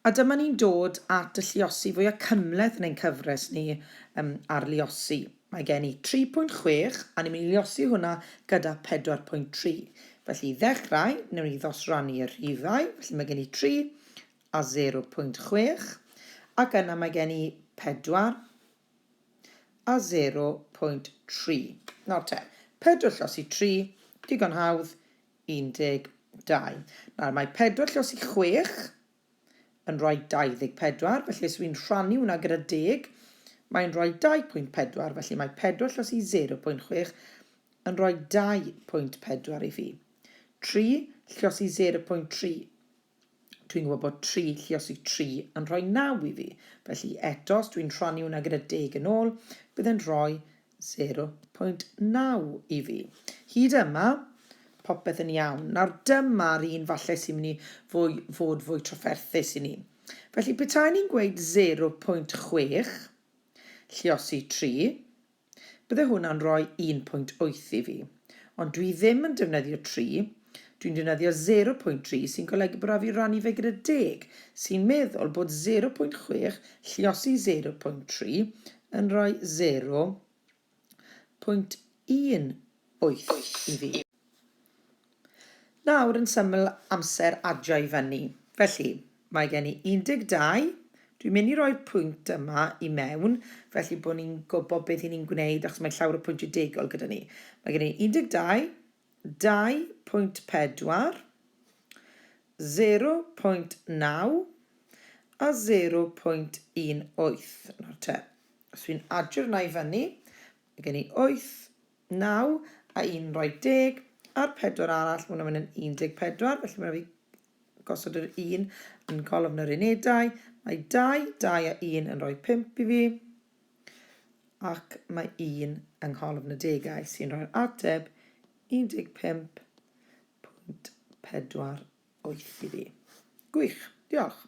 A dyma ni'n dod at y lluosi fwy o cymleth yn ein cyfres ni ar lluosi. Mae gen i 3.6 a ni'n mynd i lluosi hwnna gyda 4.3. Felly i ddechrau, newn ni ddosrannu'r rhifau. Felly mae gen i 3 a 0.6 ac yna mae gen i 4 a 0.3. Nawr te, 4 lluosi 3, digon hawdd, 12. Nawr mae 4 lluosi 6 yn rhoi 24, felly os fi'n rhannu hwnna gyda 10, mae'n rhoi 2.4, felly mae 4 lluosi 0.6 yn rhoi 2.4 i fi. 3 lluosi 0.3, dwi'n gwybod bod 3 lluosi 3 yn rhoi 9 i fi, felly eto os dwi'n rhannu hwnna gyda 10 yn ôl, bydd yn rhoi 0.9 i fi. Hyd yma, popeth yn iawn. Nawr dyma'r un falle sy'n mynd i fod fwy trafferthus i ni. Felly petai ni'n gweud 0.6 lluosi 3, bydde hwnna'n rhoi 1.8 i fi. Ond dwi ddim yn defnyddio 3, dwi'n defnyddio 0.3 sy'n golygu bod fi rannu fe gyda 10, sy'n meddwl bod 0.6 lluosi 0.3 yn rhoi 0.18 i fi. Nawr yn syml amser adio i fyny. Felly, mae gen i 12, dwi'n mynd i roi'r pwynt yma i mewn, felly bod ni'n gwybod beth ni'n gwneud achos mae llawer o pwyntiau degol gyda ni. Mae gen i 12, 2.4, 0.9 a 0.18. Nawr te, os fi'n adio hwnna i fyny, mae gen i 8, 9 a 1 rhoi 10, a'r 4 arall, mae hwnna'n mynd yn 14, felly mae fi gosod yr 1 yn colofn yr unedau. Mae 2, 2 a 1 yn rhoi 5 i fi, ac mae 1 yng ngholofn y 10 sy'n rhoi'r ateb 15.48 i fi. Gwych, diolch.